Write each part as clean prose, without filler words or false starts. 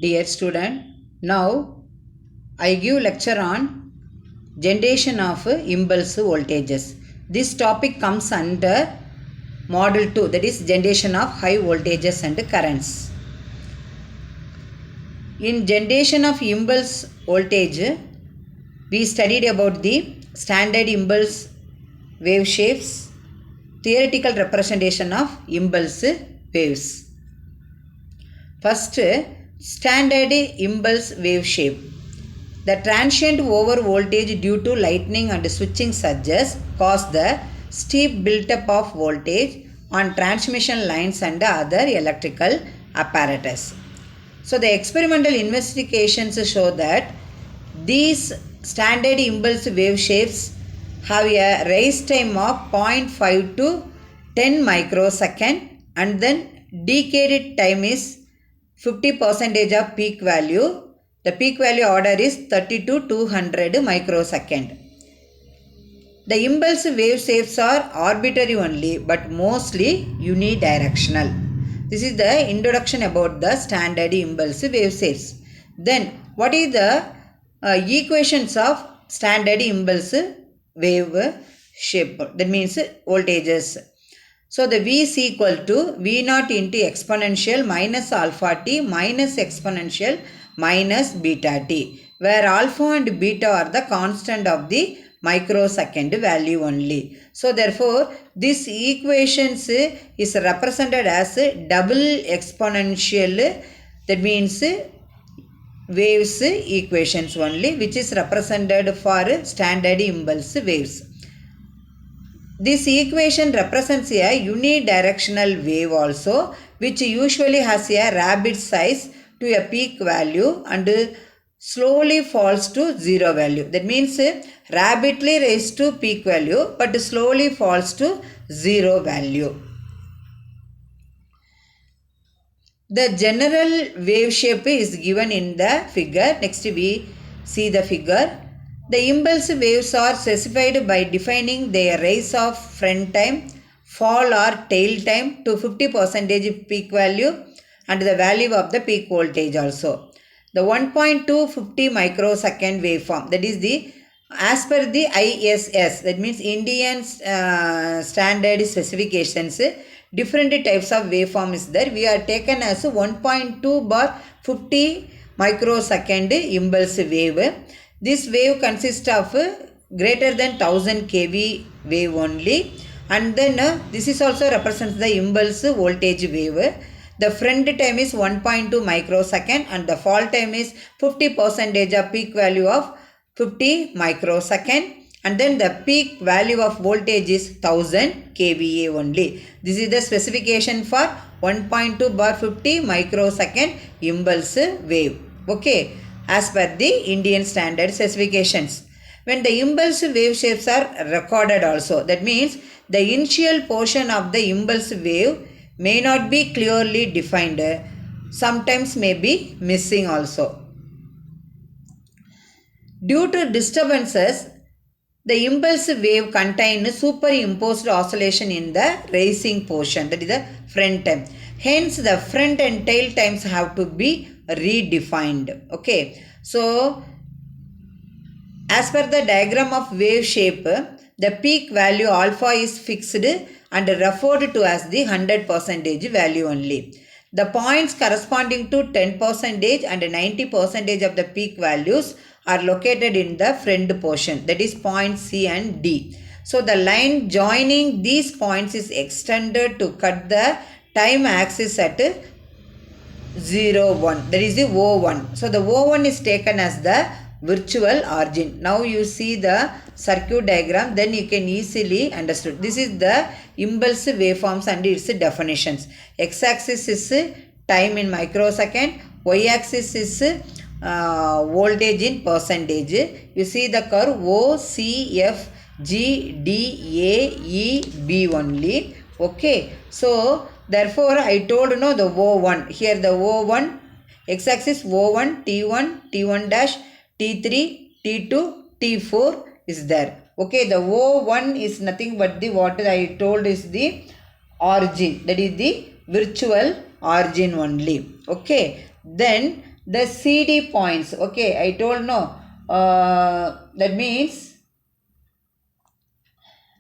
Dear student, now I give lecture on generation of impulse voltages. This topic comes under model 2, that is generation of high voltages and currents. In generation of impulse voltage, we studied about the standard impulse wave shapes, theoretical representation of impulse waves. First, standard impulse wave shape. The transient over voltage due to lightning and switching surges cause the steep build-up of voltage on transmission lines and other electrical apparatus. So the experimental investigations show that these standard impulse wave shapes have a rise time of 0.5 to 10 microsecond and then decayed time is 50% of peak value. The peak value order is 30 to 200 microsecond. The impulse wave shapes are arbitrary only but mostly unidirectional. This is the introduction about the standard impulse wave shapes. Then what is the equations of standard impulse wave shape? That means voltages. So the V is equal to V naught into exponential minus alpha t minus exponential minus beta t, where alpha and beta are the constant of the microsecond value only. So therefore this equations is represented as double exponential, that means waves equations only, which is represented for standard impulse waves. This equation represents a unidirectional wave also, which usually has a rapid size to a peak value and slowly falls to zero value. That means rapidly rise to peak value but slowly falls to zero value. The general wave shape is given in the figure. Next we see the figure. The impulse waves are specified by defining their rise of front time, fall or tail time to 50% peak value and the value of the peak voltage also. The 1.250 microsecond waveform, that is the as per the ISS, that means Indian standard specifications, different types of waveform is there. We are taken as 1.2 bar 50 microsecond impulse wave. This wave consists of greater than 1000 kV wave only, and then this is also represents the impulse voltage wave. The front time is 1.2 microsecond and the fall time is 50% of peak value of 50 microsecond, and then the peak value of voltage is 1000 kVA only. This is the specification for 1.2 bar 50 microsecond impulse wave. Okay, as per the Indian standard specifications. When the impulse wave shapes are recorded also, that means the initial portion of the impulse wave may not be clearly defined, sometimes may be missing also. Due to disturbances, the impulse wave contains superimposed oscillation in the rising portion, that is the front time. Hence, the front and tail times have to be redefined. Okay, so as per the diagram of wave shape, the peak value alpha is fixed and referred to as the 100% value only. The points corresponding to 10% and 90% of the peak values are located in the front portion, that is points C and D. So the line joining these points is extended to cut the time axis at 0, 1, that is the O1. So the O1 is taken as the virtual origin. Now you see the circuit diagram, then you can easily understand. This is the impulse waveforms and its definitions. X-axis is time in microsecond, Y-axis is voltage in percentage. You see the curve O, C, F, G, D, A, E, B only. Okay, so therefore I told the O1. Here the O1, X-axis O1, T1, T1 dash, T3, T2, T4 is there. Okay, the O1 is nothing but the what I told is the origin, that is the virtual origin only. Okay, then the CD points. Okay, I told no. That means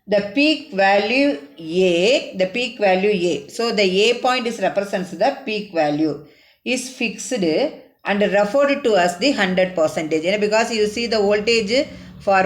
the peak value A, So the A point is represents the peak value is fixed and referred to as the 100%. Because you see the voltage for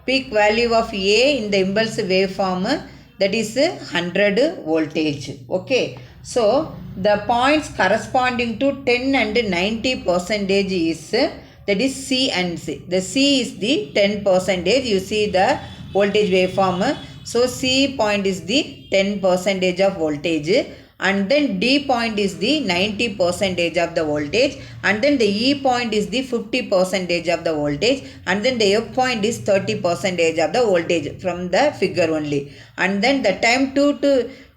peak value of A in the impulse waveform, that is 100 voltage. Okay. So the points corresponding to 10 and 90% is that is C and C. The C is the 10%. You see the voltage waveform. So C point is the 10% of voltage, and then D point is the 90% of the voltage, and then the E point is the 50% of the voltage, and then the F point is 30% of the voltage from the figure only. And then the time to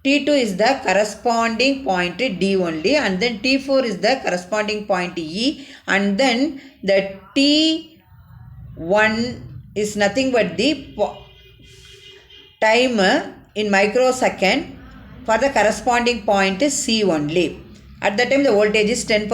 T2 is the corresponding point D only, and then T4 is the corresponding point E, and then the T1 is nothing but the time in microsecond for the corresponding point is C only. At that time the voltage is 10%.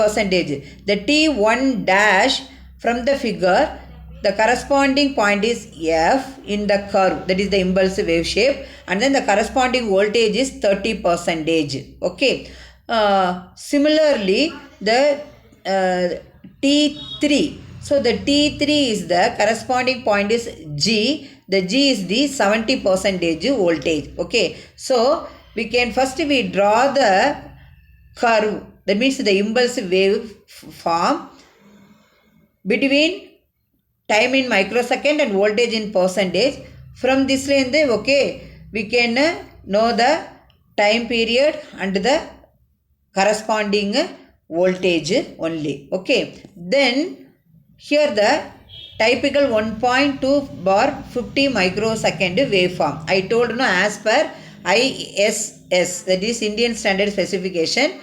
The T1 dash from the figure, the corresponding point is F in the curve, that is the impulse wave shape, and then the corresponding voltage is 30%. Okay. Similarly, the T3. So the T3 is the corresponding point is G. The G is the 70% voltage. Okay. So we can first we draw the curve. That means the impulse wave form between time in microsecond and voltage in percentage. From this range, okay, we can know the time period and the corresponding voltage only. Okay. Then here the typical 1.2 bar 50 microsecond waveform. I told no, as per ISS, that is Indian Standard Specification,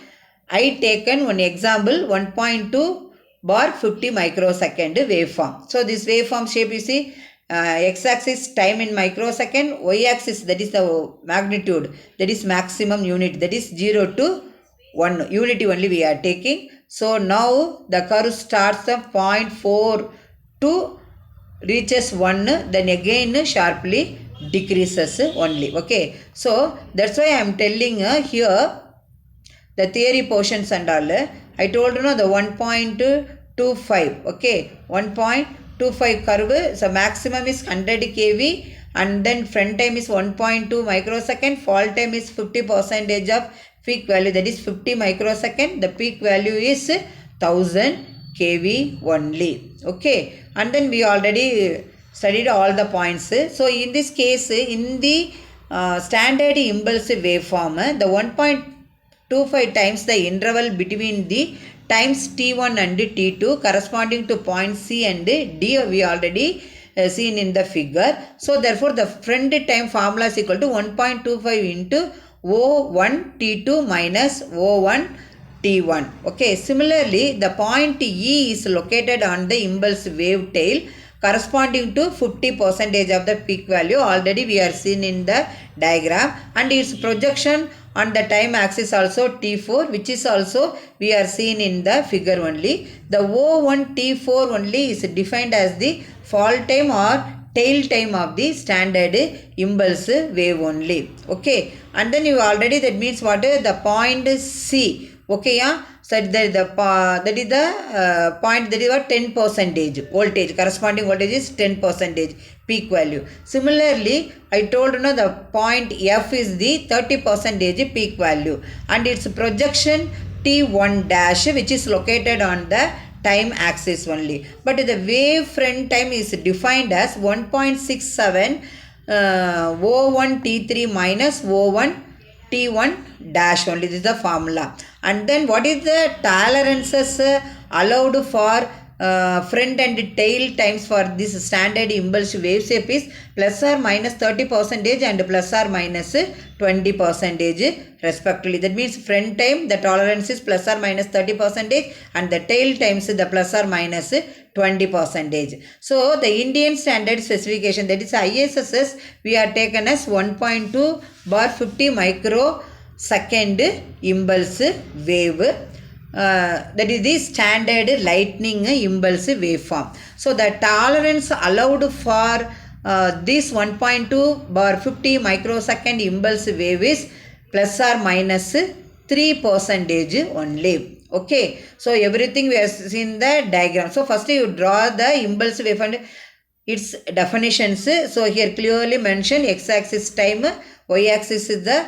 I taken one example 1.2 bar 50 microsecond waveform. So this waveform shape you see, x-axis time in microsecond, y-axis that is the magnitude, that is maximum unit, that is 0 to 1 unity only we are taking. So now the curve starts at 0.4 to reaches 1, then again sharply decreases only. Okay. So that's why I am telling here the theory portions and all. I told you know the 1.25. Okay. 1.25 curve. So maximum is 100 kV, and then front time is 1.2 microsecond. Fall time is 50% of peak value, that is 50 microsecond. The peak value is 1000 kV only. Okay. And then we already studied all the points. So in this case, in the standard impulse waveform, the 1.25 times the interval between the times T1 and T2 corresponding to point C and D we already seen in the figure. So therefore the front time formula is equal to 1.25 into O1 T2 minus O1 T1. Okay. Similarly, the point E is located on the impulse wave tail corresponding to 50% of the peak value. Already we are seen in the diagram, and its projection on the time axis also T4, which is also we are seen in the figure only. The O1 T4 only is defined as the fall time or tail time of the standard impulse wave only. Okay. And then you already, that means what the point C. Okay, yeah. So that is the point, that is what 10% voltage, corresponding voltage is 10% peak value. Similarly, I told you know the point F is the 30% peak value, and its projection T1 dash, which is located on the time axis only. But the wave front time is defined as 1.67 O1 T3 minus O1 T1 dash only. This is the formula. And then what is the tolerances allowed for front and tail times for this standard impulse wave shape is plus or minus 30% and plus or minus 20% respectively. That means front time the tolerance is plus or minus 30% and the tail times the plus or minus 20%. So the Indian Standard Specification, that is ISS, we are taken as 1.2 bar 50 microsecond impulse wave. that is the standard lightning impulse waveform. So the tolerance allowed for this 1.2 bar 50 microsecond impulse wave is plus or minus 3% only. Okay, so everything we have seen the diagram. So first you draw the impulse wave and its definitions. So here clearly mentioned x-axis time, y-axis is the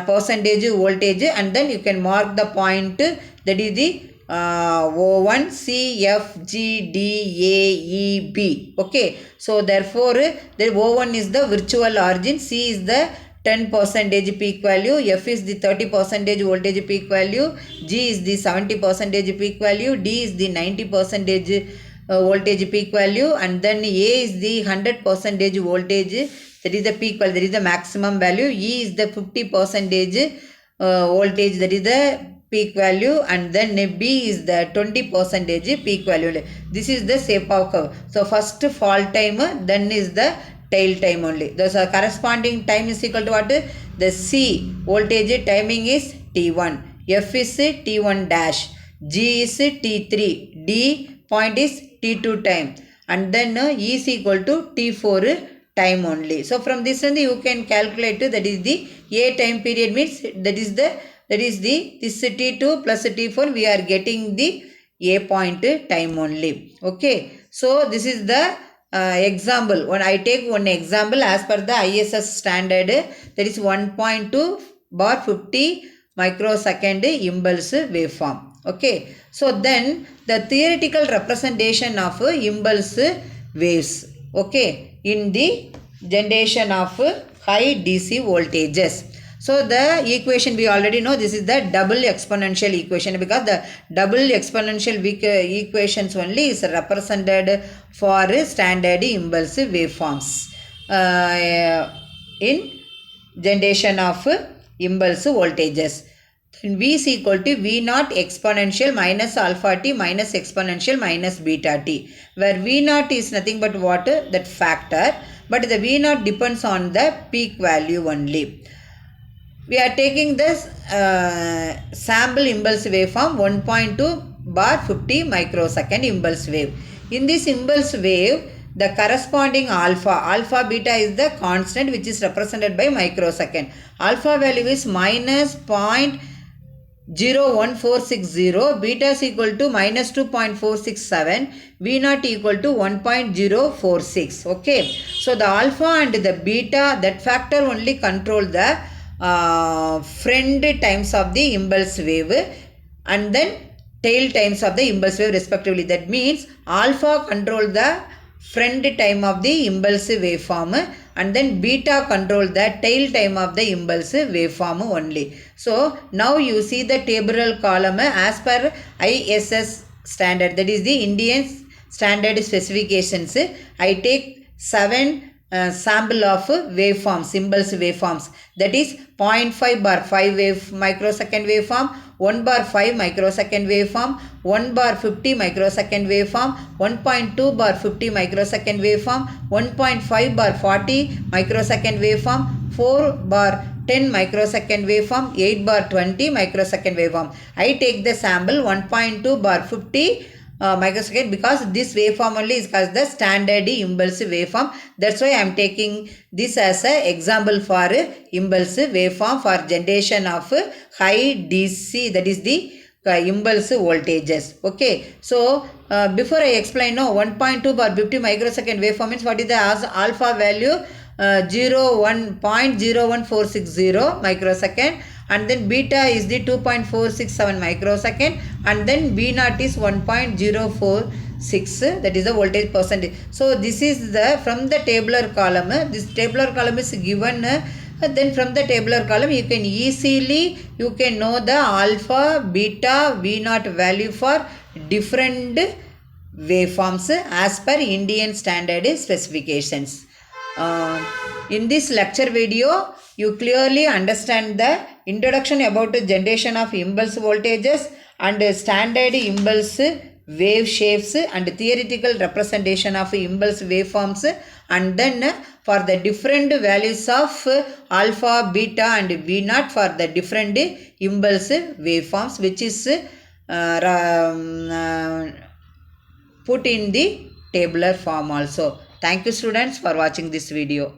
percentage voltage, and then you can mark the point, that is the O1 C F G D A E B. Okay, so therefore the O1 is the virtual origin, C is the 10% peak value, F is the 30% voltage peak value, G is the 70% peak value, D is the 90% voltage peak value, and then A is the 100% voltage, that is the peak value, that is the maximum value. E is the 50% voltage, that is the peak value, and then B is the 20% peak value. This is the shape of curve. So first fall time, then is the tail time only. The corresponding time is equal to what? The C voltage timing is T1, F is T1 dash, G is T3, D point is T2 time, and then E is equal to T4 time only. So from this one you can calculate, that is the A time period means this T2 plus T4, we are getting the A point time only. Okay, so this is the example. When I take one example as per the ISS standard, that is 1.2 bar 50 microsecond impulse waveform. Okay, so then the theoretical representation of impulse waves, okay, in the generation of high DC voltages. So the equation we already know, this is the double exponential equation, because the double exponential equations only is represented for standard impulse waveforms in generation of impulse voltages. Then V is equal to V naught exponential minus alpha t minus exponential minus beta t, where V naught is nothing but what? That factor, but the V naught depends on the peak value only. We are taking this sample impulse waveform 1.2 bar 50 microsecond impulse wave. In this impulse wave, the corresponding alpha beta is the constant which is represented by microsecond. Alpha value is minus 0.01460, beta is equal to minus 2.467, V naught equal to 1.046. Okay, so the alpha and the beta, that factor only control the friend times of the impulse wave and then tail times of the impulse wave respectively. That means alpha control the friend time of the impulse waveform and then beta control the tail time of the impulse waveform only. So now you see the tabular column as per ISS standard, that is the Indian standard specifications. I take 7 sample of waveforms, impulse waveforms, that is 0.5 bar 5 microsecond waveform, 1 bar 5 microsecond waveform, 1 bar 50 microsecond waveform, 1.2 bar 50 microsecond waveform, 1.5 bar 40 microsecond waveform, 4 bar 10 microsecond waveform, 8 bar 20 microsecond waveform. I take the sample 1.2 bar 50 microsecond because this waveform only is called the standard impulse waveform. That's why I am taking this as an example for impulse waveform for generation of high DC, that is the impulse voltages. Okay, so before I explain, 1.2 bar 50 microsecond waveform means what is the alpha value? 0.01460 microsecond, and then beta is the 2.467 microsecond, and then V naught is 1.046, that is the voltage percentage. So this is the from the tabular column. This tabular column is given. Then from the tabular column you can easily know the alpha, beta, V naught value for different waveforms as per Indian standard specifications. In this lecture video, you clearly understand the introduction about the generation of impulse voltages and standard impulse wave shapes and theoretical representation of impulse waveforms, and then for the different values of alpha, beta and V naught for the different impulse waveforms, which is put in the tabular form also. Thank you students for watching this video.